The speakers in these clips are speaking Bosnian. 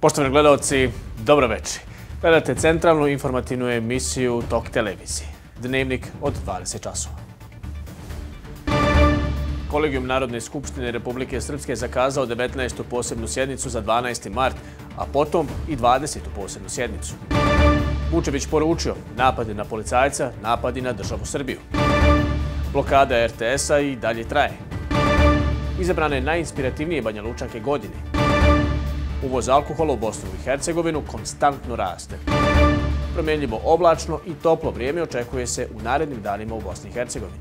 Poštovani gledalci, dobro večer. Gledate centralnu informativnu emisiju Tok televizije. Dnevnik od 20 časova. Kolegijum Narodne skupštine Republike Srpske zakazao 19. posebnu sjednicu za 12. mart, a potom i 20. posebnu sjednicu. Vučević poručio napadi na policajca, napadi na državu Srbiju. Blokada RTS-a i dalje traje. Izabrane najinspirativnije Banja Lučanke godine. Uvoz alkohola u Bosnu i Hercegovinu konstantno raste. Promjenljivo oblačno i toplo vrijeme očekuje se u narednim danima u Bosni i Hercegovini.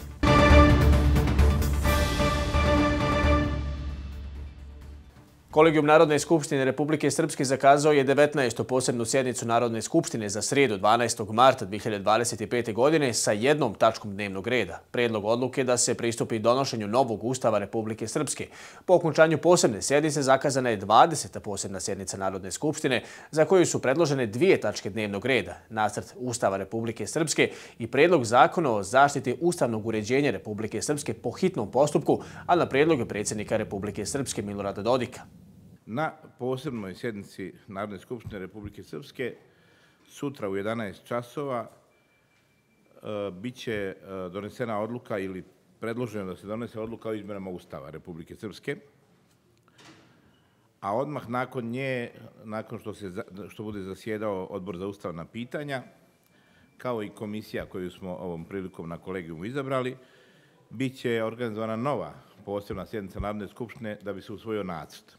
Kolegijum Narodne skupštine Republike Srpske zakazao je 19. posebnu sjednicu Narodne skupštine za srijedu 12. marta 2025. godine sa jednom tačkom dnevnog reda. Prijedlog odluke da se pristupi donošenju novog Ustava Republike Srpske. Po okončanju posebne sjednice zakazana je 20. posebna sjednica Narodne skupštine za koju su predložene dvije tačke dnevnog reda. Nacrt Ustava Republike Srpske i prijedlog zakona o zaštiti ustavnog uređenja Republike Srpske po hitnom postupku, a na prijedlog predsjednika Republike Srpske Milorada Dodika. Na posebnoj sjednici Narodne skupštine Republike Srpske sutra u 11 časova bit će donesena odluka ili predloženo da se donese odluka o izmjenama Ustava Republike Srpske, a odmah nakon nje, nakon što bude zasjedao Odbor za ustavna pitanja, kao i komisija koju smo ovom prilikom na kolegijumu izabrali, bit će organizovana nova posebna sjednica Narodne skupštine da bi se usvojio nacrt.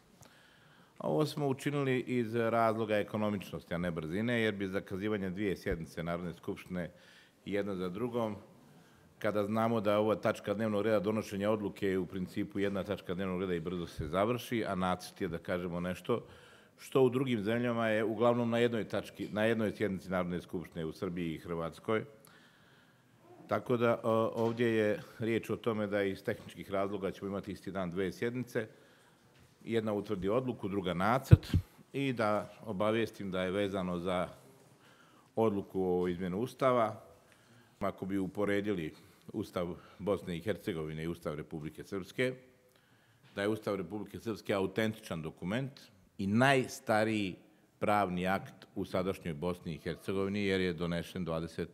Ovo smo učinili iz razloga ekonomičnosti, a ne brzine, jer bi zakazivanje dvije sjednice Narodne skupštine jedna za drugom, kada znamo da ova tačka dnevnog reda donošenja odluke je u principu jedna tačka dnevnog reda i brzo se završi, a nacrt je, da kažemo, nešto što u drugim zemljama je uglavnom na jednoj sjednici Narodne skupštine u Srbiji i Hrvatskoj. Tako da ovdje je riječ o tome da iz tehničkih razloga ćemo imati isti dan dvije sjednice. Jedna utvrdi odluku, druga nacrt, i da obavijestim da je vezano za odluku o izmjenu Ustava. Ako bi uporedili Ustav Bosne i Hercegovine i Ustav Republike Srpske, da je Ustav Republike Srpske autentičan dokument i najstariji pravni akt u sadašnjoj Bosni i Hercegovini, jer je donešen 28.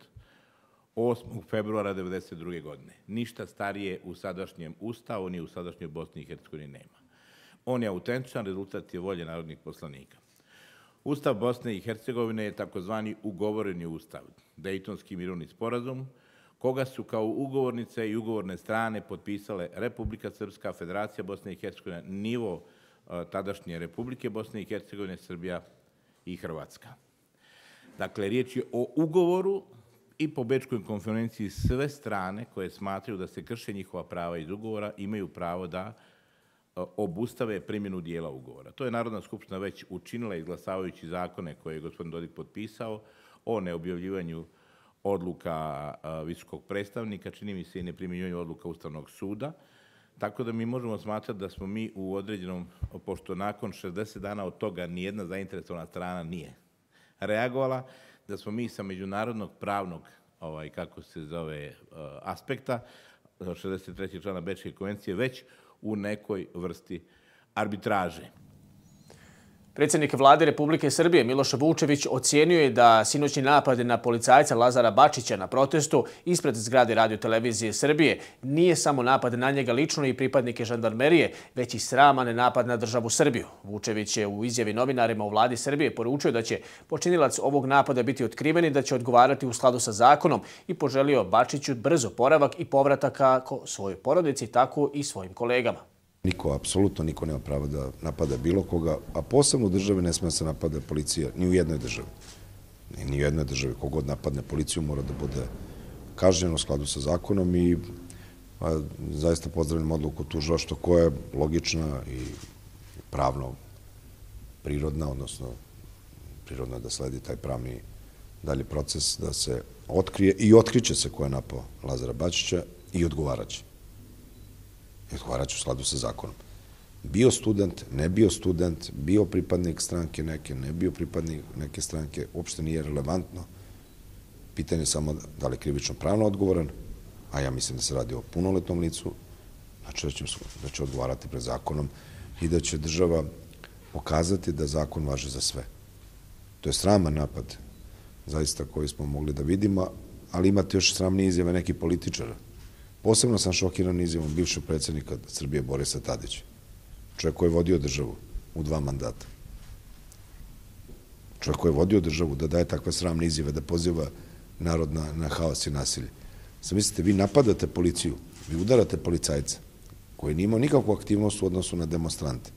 februara 1992. godine. Ništa starije u sadašnjem Ustavu ni u sadašnjoj Bosni i Hercegovini nema. On je autentičan, rezultat je volje narodnih poslanika. Ustav Bosne i Hercegovine je takozvani ugovoreni ustav, Dejtonski mirovni sporazum, koga su kao ugovornice i ugovorne strane potpisale Republika Srpska, Federacija Bosne i Hercegovine, nivo tadašnje Republike Bosne i Hercegovine, Srbija i Hrvatska. Dakle, riječ je o ugovoru i po Bečkoj konferenciji sve strane koje smatraju da se krše njihova prava iz ugovora imaju pravo da obustave primjenu dijela ugovora. To je Narodna skupština već učinila izglasavajući zakone koje je gospodin Dodik potpisao o neobjavljivanju odluka visokog predstavnika, čini mi se i neprimjenjivanju odluka Ustavnog suda. Tako da mi možemo smatrati da smo mi u određenom, pošto nakon 60 dana od toga nijedna zainteresovana strana nije reagovala, da smo mi sa međunarodnog pravnog, aspekta, 63. člana Bečke konvencije, već u nekoj vrsti arbitraže. Predsjednik Vlade Republike Srbije Miloš Vučević ocijenio je da sinoćni napad na policajca Lazara Bačića na protestu ispred zgrade Radio-televizije Srbije nije samo napad na njega lično i pripadnike žandarmerije, već i sraman napad na državu Srbiju. Vučević je u izjavi novinarima u Vladi Srbije poručio da će počinilac ovog napada biti otkriven i da će odgovarati u skladu sa zakonom i poželio Bačiću brzo oporavak i povratak kako svojoj porodici, tako i svojim kolegama. Apsolutno niko nema prava da napada bilo koga, a posebno u državi ne smije se napada policija, ni u jednoj državi. Ni u jednoj državi, kogod napadne policiju mora da bude kažnjen u skladu sa zakonom i zaista pozdravljam odluku tužilaštva koja je logična i pravno prirodna, odnosno prirodno da sledi taj pravni dalji proces, da se otkrije i otkriće se ko je napao Lazara Bačića i odgovaraće. Odgovaraće u skladu sa zakonom. Bio student, ne bio student, bio pripadnik stranke neke, ne bio pripadnik neke stranke, uopšte nije relevantno. Pitanje je samo da li je krivično pravno odgovoran, a ja mislim da se radi o punoletnom licu, znači da će odgovarati pred zakonom i da će država pokazati da zakon važi za sve. To je sraman napad, zaista, koji smo mogli da vidimo, ali imate još sramnije izjave nekih političara. Posebno sam šokiran izjavom bivšeg predsjednika Srbije Borisa Tadića, čovjek koji je vodio državu u 2 mandata. Čovjek koji je vodio državu da daje takve sramne izjave, da poziva narod na haos i nasilje. Sad mislite, vi napadate policiju, vi udarate policajca koji nije imao nikakvu aktivnost u odnosu na demonstrante,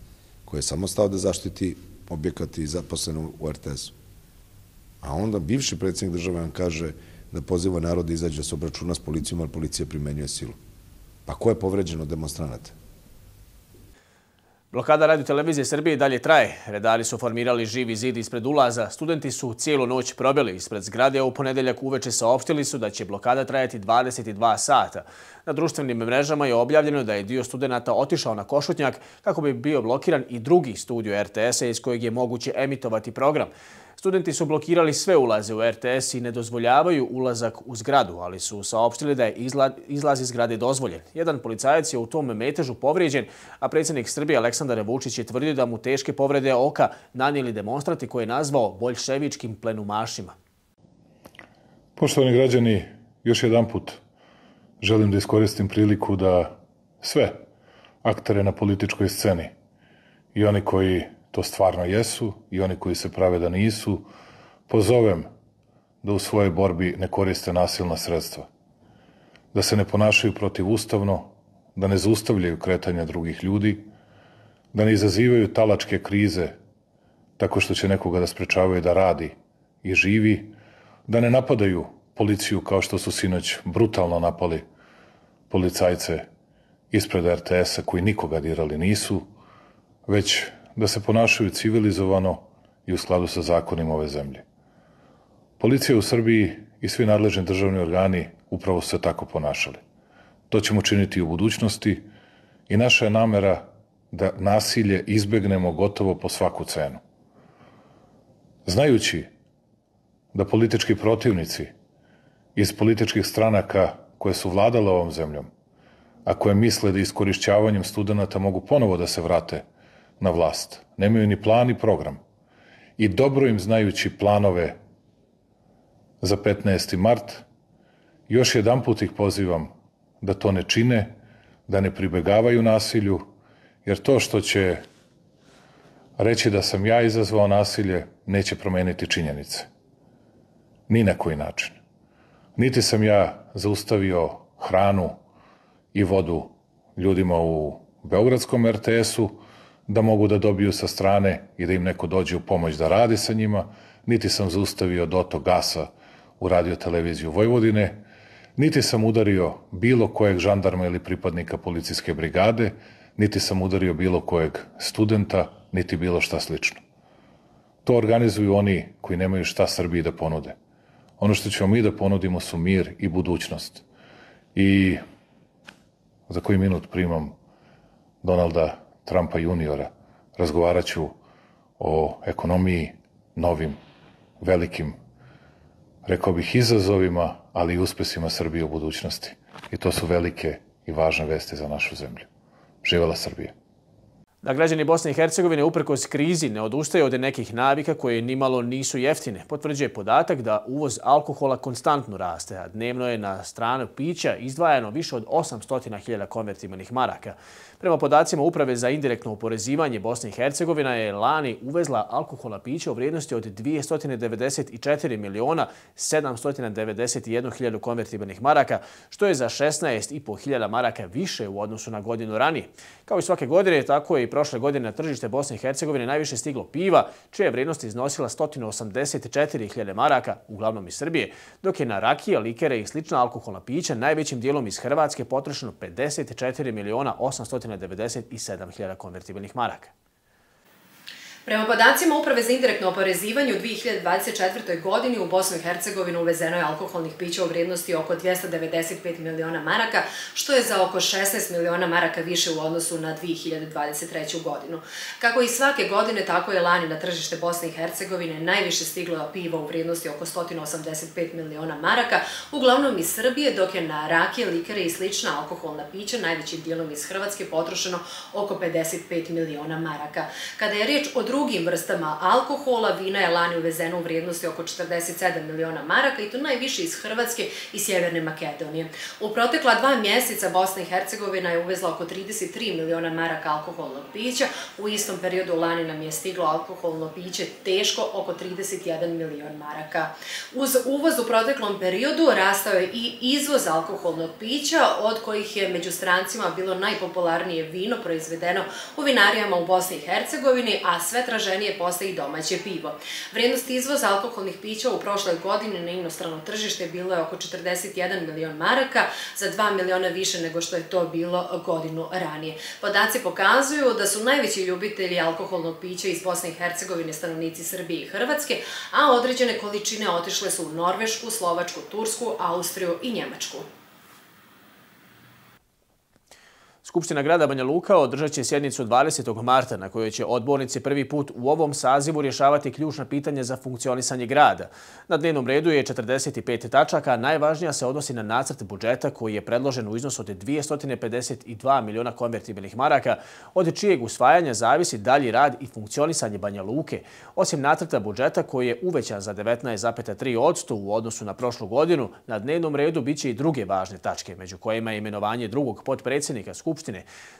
koji je samo stao da zaštiti objekat i zaposleno u RTS-u. A onda bivši predsjednik države vam kaže da poziva narod da izađe da se obračuna s policijom, ali policija primenjuje silu. Pa ko je povređen od demonstranata? Blokada Radio-televizije Srbije dalje traje. Redari su formirali živi zid ispred ulaza. Studenti su cijelu noć probili ispred zgrade, a u ponedeljak uveče saopštili su da će blokada trajati 22 sata. Na društvenim mrežama je objavljeno da je dio studenta otišao na Košutnjak kako bi bio blokiran i drugi studio RTS-a iz kojeg je moguće emitovati program. Studenti su blokirali sve ulaze u RTS i ne dozvoljavaju ulazak u zgradu, ali su saopštili da je izlaz iz zgrade dozvoljen. Jedan policajac je u tom metežu povrijeđen, a predsjednik Srbije Aleksandar Vučić je tvrdio da mu teške povrede oka nanijeli demonstranti koje je nazvao boljševičkim plenumašima. Poštovani građani, još jedan put želim da iskoristim priliku da sve aktere na političkoj sceni i oni koji to stvarno jesu i oni koji se prave da nisu, pozovem da u svojoj borbi ne koriste nasilna sredstva, da se ne ponašaju protivustavno, da ne zaustavljaju kretanja drugih ljudi, da ne izazivaju talačke krize tako što će nekoga da sprečavaju da radi i živi, da ne napadaju policiju kao što su sinoć brutalno napali policajce ispred RTS-a koji nikoga dirali nisu, već da se ponašaju civilizovano i u skladu sa zakonima ove zemlje. Policija u Srbiji i svi nadležni državni organi upravo su se tako ponašali. To ćemo činiti i u budućnosti i naša je namera da nasilje izbegnemo gotovo po svaku cenu. Znajući da politički protivnici iz političkih stranaka koje su vladale ovom zemljom, a koje misle da iskorišćavanjem studenata mogu ponovo da se vrate na vlast, nemaju ni plan ni program i dobro im znajući planove za 15. mart, još jedanput ih pozivam da to ne čine, da ne pribegavaju nasilju, jer to što će reći da sam ja izazvao nasilje neće promeniti činjenice. Ni na koji način. Niti sam ja zaustavio hranu i vodu ljudima u beogradskom RTS-u da mogu da dobiju sa strane i da im neko dođe u pomoć da radi sa njima, niti sam zaustavio dotok gasa u Radio-televiziju Vojvodine, niti sam udario bilo kojeg žandarma ili pripadnika policijske brigade, niti sam udario bilo kojeg studenta, niti bilo šta slično. To organizuju oni koji nemaju šta Srbiji da ponude. Ono što ćemo mi da ponudimo su mir i budućnost. I za koji minut primam Donalda Trumpa juniora. Razgovarat ću o ekonomiji, novim, velikim, rekao bih, izazovima, ali i uspesima Srbije u budućnosti. I to su velike i važne vesti za našu zemlju. Živela Srbija. Da građani Bosne i Hercegovine uprkos krizi ne odustaju od nekih navika koje nimalo nisu jeftine, potvrđuje podatak da uvoz alkohola konstantno raste, a dnevno je na stranu pića izdvajano više od 800.000 konvertibilnih maraka. Prema podacima Uprave za indirektno oporezivanje, Bosne i Hercegovina je lani uvezla alkohola pića u vrijednosti od 294.791.000 konvertibilnih maraka, što je za 16.500 maraka više u odnosu na godinu ranije. Kao i svake godine, tako je i prošle godine na tržište Bosne i Hercegovine najviše stiglo piva, čija je vrijednost iznosila 184.000 maraka, uglavnom iz Srbije, dok je na rakije, likere i slična alkoholna pića najvećim dijelom iz Hrvatske potrošeno 54.897.000 konvertibilnih maraka. Prema podacima Uprave za indirektno oporezivanje u 2024. godini u Bosnu i Hercegovinu uvezeno je alkoholnih pića u vrijednosti oko 295 miliona maraka, što je za oko 16 miliona maraka više u odnosu na 2023. godinu. Kako i svake godine, tako je lani na tržište Bosne i Hercegovine najviše stiglo piva u vrijednosti oko 185 miliona maraka, uglavnom iz Srbije, dok je na rakije, likere i slična alkoholna pića najvećim dijelom iz Hrvatske potrošeno oko 55 miliona maraka. Kada je riječ o drugim vrstama alkohola, vina je lani uvezeno u vrijednosti oko 47 miliona maraka i to najviše iz Hrvatske i Sjeverne Makedonije. U protekla 2 mjeseca Bosna i Hercegovina je uvezla oko 33 miliona maraka alkoholnog pića. U istom periodu lani nam je stiglo alkoholno piće teško oko 31 milion maraka. Uz uvoz u proteklom periodu rastao je i izvoz alkoholnog pića, od kojih je među strancima bilo najpopularnije vino proizvedeno u vinarijama u Bosni i Hercegovini, a sve traženije postaje i domaće pivo. Vrijednost izvoza alkoholnih pića u prošloj godini na inostrano tržište bilo je oko 41 milion maraka, za 2 miliona više nego što je to bilo godinu ranije. Podaci pokazuju da su najveći ljubitelji alkoholnog pića iz Bosne i Hercegovine stanovnici Srbije i Hrvatske, a određene količine otišle su u Norvešku, Slovačku, Tursku, Austriju i Njemačku. Skupština grada Banja Luka održat će sjednicu 20. marta na kojoj će odbornici prvi put u ovom sazivu rješavati ključna pitanja za funkcionisanje grada. Na dnevnom redu je 45 tačaka, a najvažnija se odnosi na nacrt budžeta koji je predložen u iznosu od 252 miliona konvertibilnih maraka, od čijeg usvajanja zavisi dalji rad i funkcionisanje Banja Luke. Osim nacrta budžeta koji je uvećan za 19,3% u odnosu na prošlu godinu, na dnevnom redu biće i druge važne tačke, među kojima je imenovanje drugog potpredsjednika Skupštine.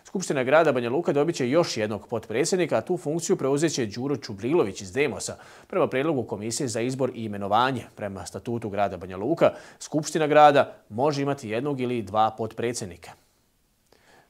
Skupština grada Banja Luka dobit će još jednog potpredsjednika, a tu funkciju preuzeće Đuro Čubrilović iz Demosa. Prema predlogu Komisije za izbor i imenovanje, prema statutu grada Banja Luka, Skupština grada može imati jednog ili 2 potpredsjednika.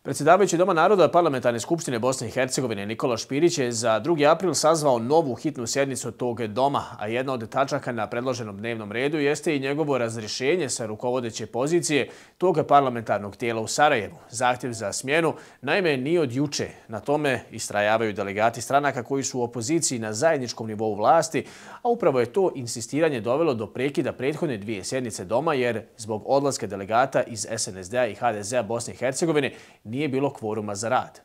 Predsjedavajući Doma naroda Parlamentarne skupštine Bosne i Hercegovine Nikola Špirić je za 2. april sazvao novu hitnu sjednicu tog doma, a jedna od tačaka na predloženom dnevnom redu jeste i njegovo razrješenje sa rukovodeće pozicije tog parlamentarnog tijela u Sarajevu. Zahtjev za smjenu naime nije od juče. Na tome istrajavaju delegati stranaka koji su u opoziciji na zajedničkom nivou vlasti, a upravo je to insistiranje dovelo do prekida prethodne 2 sjednice doma jer zbog odlaska delegata iz SNSD-a i HDZ-a Bosne i Hercegovine nije bilo kvoruma za rad.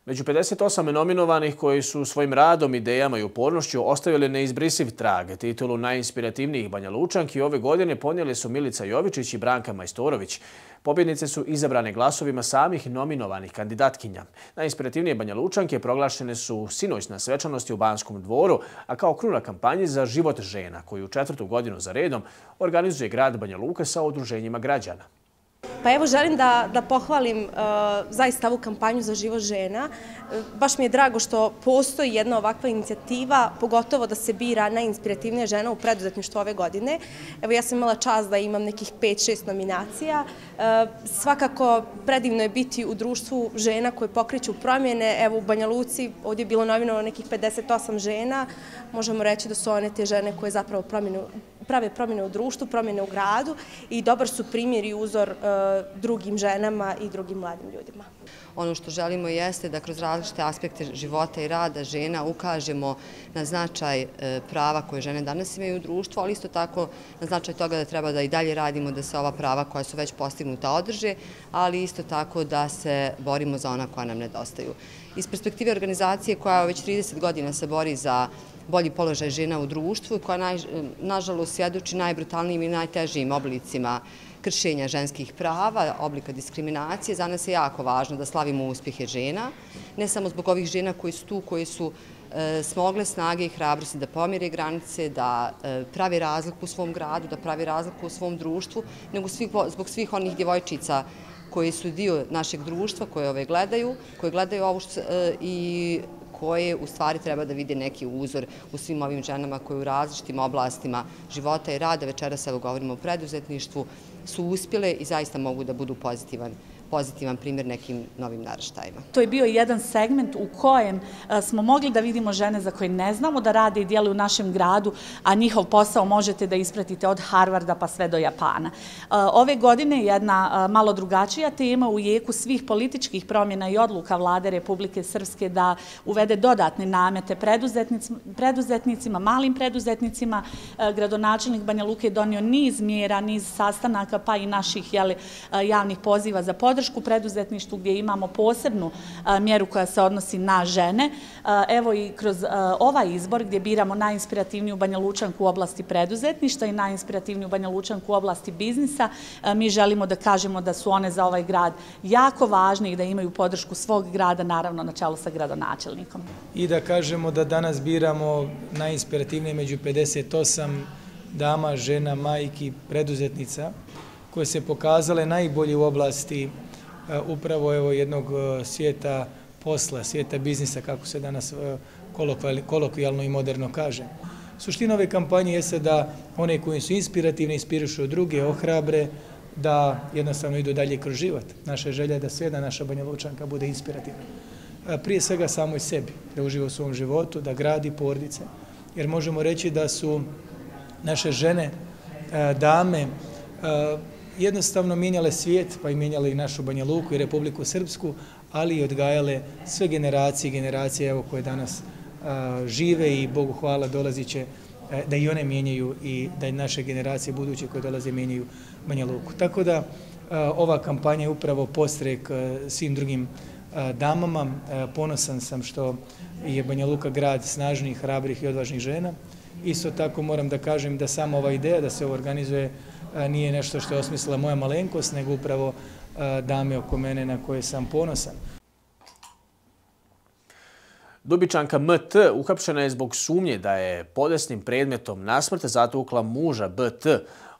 Među 58 nominovanih koji su svojim radom, idejama i upornošću ostavili neizbrisiv trag, titulu najinspirativnijih Banja Lučanki ove godine ponijeli su Milica Jovičić i Branka Majstorović. Pobjednice su izabrane glasovima samih nominovanih kandidatkinja. Najinspirativnije Banja Lučanke proglašene su sinoć na svečanosti u Banskom dvoru, a kao kruna kampanji za život žena, koju 4. godinu za redom organizuje grad Banja Luka sa udruženjima građana. Pa evo, želim da pohvalim zaista ovu kampanju za život žena. Baš mi je drago što postoji jedna ovakva inicijativa, pogotovo da se bira najinspirativnija žena u preduzetništvu ove godine. Evo, ja sam imala čast da imam nekih 5-6 nominacija. Svakako predivno je biti u društvu žena koje pokreću promjene. Evo, u Banja Luci ovdje je bilo nominovano nekih 58 žena. Možemo reći da su one te žene koje zapravo prave promjene u društvu, promjene u gradu i dobar su primjer i uzor drugim ženama i drugim mladim ljudima. Ono što želimo jeste da kroz različite aspekte života i rada žena ukažemo na značaj prava koje žene danas imaju u društvu, ali isto tako na značaj toga da treba da i dalje radimo da se ova prava koja su već postignuta održe, ali isto tako da se borimo za ona koja nam nedostaju. Iz perspektive organizacije koja već 30 godina se bori za bolji položaj žena u društvu, koja nažalost svjedoči najbrutalnijim i najtežijim oblicima kršenja ženskih prava, oblika diskriminacije. Za nas je jako važno da slavimo uspjehe žena, ne samo zbog ovih žena koji su tu, koji su smogle snage i hrabrosti da pomire granice, da pravi razliku u svom gradu, da pravi razliku u svom društvu, nego zbog svih onih djevojčica koji su dio našeg društva, koje gledaju ovo i koje u stvari treba da vide neki uzor u svim ovim ženama koje u različitim oblastima života i rada, večeras evo govorimo o preduzetništvu, su uspjele i zaista mogu da budu pozitivan pozitivan primjer nekim novim naraštajima. To je bio jedan segment u kojem smo mogli da vidimo žene za koje ne znamo da rade i djeluju u našem gradu, a njihov posao možete da ispratite od Harvarda pa sve do Japana. Ove godine jedna malo drugačija tema u jeku svih političkih promjena i odluka Vlade Republike Srpske da uvede dodatne namete preduzetnicima, malim preduzetnicima. Gradonačelnik Banja Luke je donio niz mjera, niz sastanaka, pa i naših javnih poziva za podršku preduzetništvu, gdje imamo posebnu mjeru koja se odnosi na žene. Evo i kroz ovaj izbor gdje biramo najinspirativniju Banja Lučanku u oblasti preduzetništva i najinspirativniju Banja Lučanku u oblasti biznisa, mi želimo da kažemo da su one za ovaj grad jako važne i da imaju podršku svog grada, naravno na čelu sa gradonačelnikom. I da kažemo da danas biramo najinspirativnije među 58 dama, žena, majki, preduzetnica koje se pokazale najbolje u oblasti upravo jednog svijeta posla, svijeta biznisa, kako se danas kolokvijalno i moderno kaže. Suština ove kampanje jeste da one koji su inspirativne, inspirišu druge, ohrabre, da jednostavno idu dalje kroz život. Naša želja je da sve jedna naša Banja Lučanka bude inspirativna. Prije svega samoj sebi, da uživa u svom životu, da gradi porodice, jer možemo reći da su naše žene, dame, jednostavno mijenjale svijet, pa i mijenjale i našu Banja Luku i Republiku Srpsku, ali i odgajale sve generacije koje danas žive i Bogu hvala dolazit će da i one mijenjaju i da i naše generacije buduće koje dolaze mijenjaju Banja Luku. Tako da ova kampanja je upravo podstrek svim drugim damama. Ponosan sam što je Banja Luka grad snažnih, hrabrih i odvažnih žena. Isto tako moram da kažem da sama ova ideja da se ovo organizuje nije nešto što je osmislila moja malenkost, nego upravo dame oko mene na koje sam ponosan. Dubičanka MT uhapšena je zbog sumnje da je podesnim predmetom nasmrt zatukla muža BT.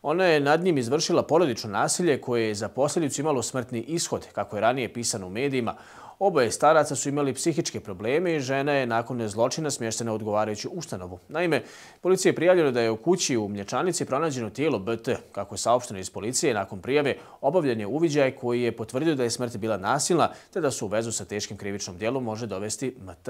Ona je nad njim izvršila porodično nasilje koje je za posljedicu imalo smrtni ishod, kako je ranije pisano u medijima. Oboje staraca su imali psihičke probleme i žena je nakon zločina smještena u odgovarajuću ustanovu. Naime, policiji je prijavljeno da je u kući u Mlječanici pronađeno tijelo BT. Kako je saopšteno iz policije, nakon prijave obavljen je uviđaj koji je potvrdio da je smrt bila nasilna te da su u vezu sa teškim krivičnom djelom može dovesti MT.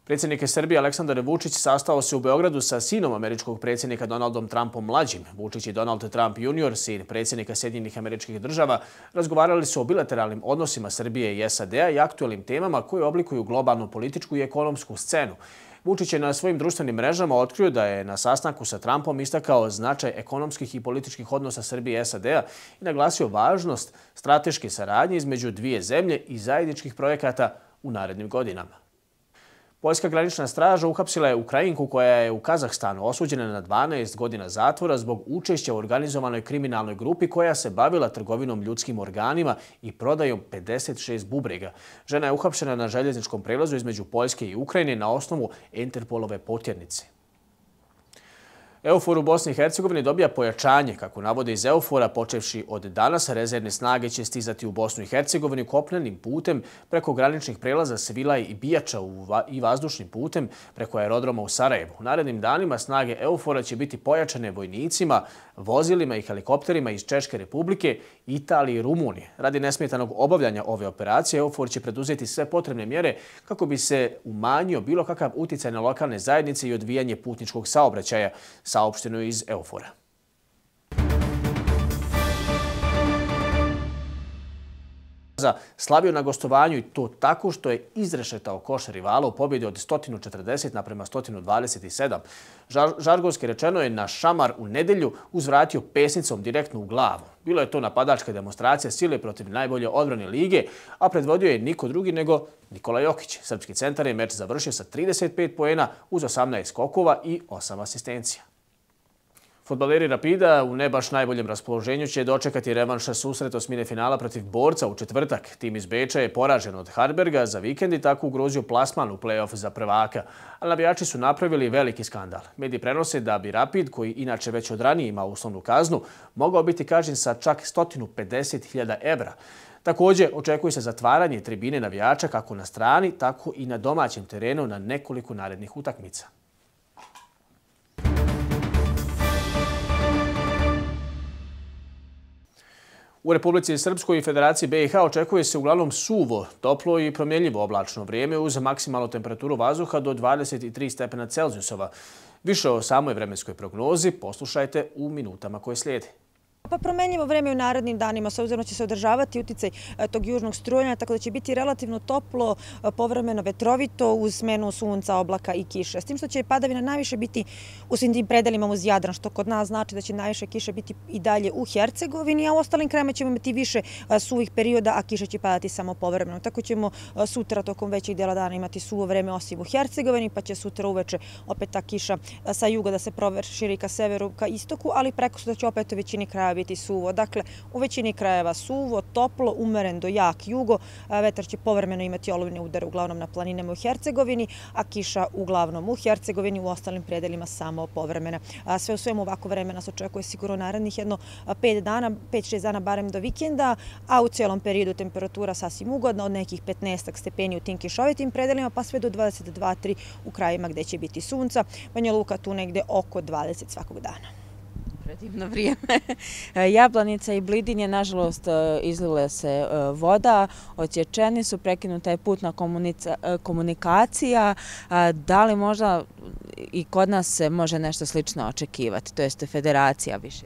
Predsjednik Srbije Aleksandar Vučić sastao se u Beogradu sa sinom američkog predsjednika Donaldom Trumpom mlađim. Vučić i Donald Trump junior, sin predsjednika Sjedinjenih Američkih Država, razgovarali su o bilateralnim odnosima Srbije i SAD-a i aktuelnim temama koje oblikuju globalnu političku i ekonomsku scenu. Vučić je na svojim društvenim mrežama otkrio da je na sastanku sa Trumpom istakao značaj ekonomskih i političkih odnosa Srbije i SAD-a i naglasio važnost strateške saradnje između dvije zemlje i zajedničkih projekata u narednim godinama. Poljska granična straža uhapsila je Ukrajinku koja je u Kazahstanu osuđena na 12 godina zatvora zbog učešća u organizovanoj kriminalnoj grupi koja se bavila trgovinom ljudskim organima i prodajom 56 bubrega. Žena je uhapšena na željezničkom prelazu između Poljske i Ukrajine na osnovu Interpolove potjernice. EUFOR u Bosni i Hercegovini dobija pojačanje. Kako navode iz EUFOR-a, počevši od danas, rezervne snage će stizati u Bosnu i Hercegovini kopnenim putem preko graničnih prelaza Svilaj i Bijača i vazdušnim putem preko aerodroma u Sarajevu. U narednim danima snage EUFOR-a će biti pojačane vojnicima, vozilima i helikopterima iz Češke republike, Italije i Rumunije. Radi nesmetanog obavljanja ove operacije, EUFOR će preduzeti sve potrebne mjere kako bi se umanjio bilo kakav uticaj na lokalne zajednice i odvijanje putničkog saobraćaja, saopšteno iz EUFOR-a. Slavio na gostovanju i to tako što je izrešetao koš rivala u pobjedi od 140 naprema 127. Žargonski rečeno je na šamar u nedjelju uzvratio pesnicom direktno u glavu. Bilo je to napadačka demonstracija sile protiv najbolje odbrane lige, a predvodio je niko drugi nego Nikola Jokić. Srpski centar je meč završio sa 35 poena uz 18 skokova i 8 asistencija. Fudbaleri Rapida u ne baš najboljem raspoloženju će dočekati revanša susret osmine finala protiv Borca u četvrtak. Tim iz Beča je poražen od Harberga za vikend i tako ugrozio plasman u play-off za prvaka. Ali navijači su napravili veliki skandal. Mediji prenose da bi Rapid, koji inače već od ranije ima uslovnu kaznu, mogao biti kažnjen sa čak 150.000 evra. Također, očekuje se zatvaranje tribine navijača kako na strani, tako i na domaćem terenu na nekoliko narednih utakmica. U Republici Srpskoj i Federaciji BiH očekuje se uglavnom suvo, toplo i promjenljivo oblačno vrijeme uz maksimalnu temperaturu vazduha do 23 stepena Celzijusova. Više o samoj vremenskoj prognozi poslušajte u minutama koje slijede. Pa promenljivo vreme u narednim danima, s obzirom će se održavati uticaj tog južnog strujanja, tako da će biti relativno toplo, povremeno vetrovito uz smenu sunca, oblaka i kiše. S tim što će padavina najviše biti u svim tim predelima uz Jadran, što kod nas znači da će najviše kiše biti i dalje u Hercegovini, a u ostalim krajevima ćemo imati više suvih perioda, a kiše će padati samo povremeno. Tako ćemo sutra tokom većeg dijela dana imati suvo vreme osim u Hercegovini, pa će sutra uveče opet ta kiša sa juga da se proširi ka severu, ka istoku, ali preko sutra će opet u većini krajeva biti suvo. Dakle, u većini krajeva suvo, toplo, umeren do jak jugo. Vetar će povremeno imati olujne udare uglavnom na planinama u Hercegovini, a kiša uglavnom u Hercegovini, u ostalim predelima samo povremena. Sve u svemu ovako vreme nas očekuje sigurno narednih 5-6 dana barem do vikenda, a u cijelom periodu temperatura sasvim ugodna od nekih 15 stepeni u tim kišovitim predelima, pa sve do 22-3 u krajima gdje će biti sunca. Banja Luka tu negde oko 20 svakog dana. Predivno vrijeme. Jablanica i Blidinje, nažalost, izlile se voda, odsječeni su, prekinuta je putna komunikacija. Da li možda i kod nas se može nešto slično očekivati, to jeste federacija više?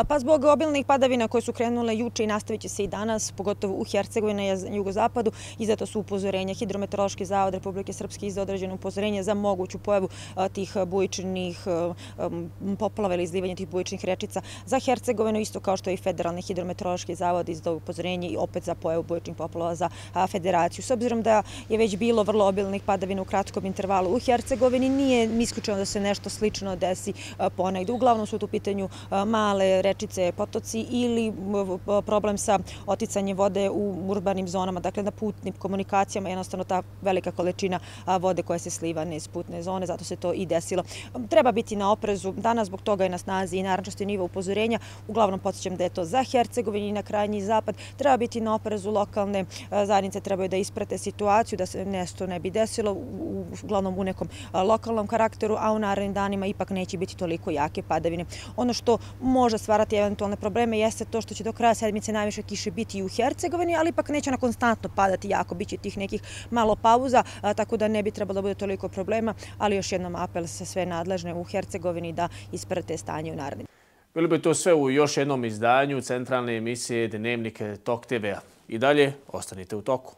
Pa zbog obilnih padavina koje su krenule juče i nastavit će se i danas, pogotovo u Hercegovini i jugozapadu, izdato su upozorenja. Hidrometeorološki zavod Republike Srpske izdao određeno upozorenje za moguću pojavu tih bujičnih poplava ili izlivanja tih bujičnih rečica za Hercegovinu, isto kao što je i Federalni hidrometeorološki zavod izdao upozorenje i opet za pojavu bujičnih poplava za federaciju. S obzirom da je već bilo vrlo obilnih padavina u kratkom intervalu u Hercegovini, nije isključeno da se nešto slično desi ponegde. Uglavnom su tu u pitanju male rečice, potoci ili problem sa oticanjem vode u urbanim zonama, dakle na putnim komunikacijama, jednostavno ta velika količina vode koja se sliva niz putne zone, zato se to i desilo. Treba biti na oprezu, danas zbog toga je na snazi i narančasti nivo upozorenja, uglavnom podsjećam da je to za Hercegovinu i na krajnji zapad, treba biti na oprezu, lokalne zajednice trebaju da isprate situaciju, da se nešto ne bi desilo, uglavnom u nekom lokalnom karakteru, a u narednim danima ipak neće biti toliko jake padavine. Ono što može stvarati eventualne probleme jeste to što će do kraja sedmice najviše kiše biti i u Hercegovini, ali ipak neće ona konstantno padati jako, bit će tih nekih malo pauza, tako da ne bi trebalo da bude toliko problema, ali još jednom apel sa sve nadležne u Hercegovini da isprate stanje u narednim. Bilo bi to sve u još jednom izdanju centralne emisije Dnevnik Tok TV-a. I dalje ostanite u toku.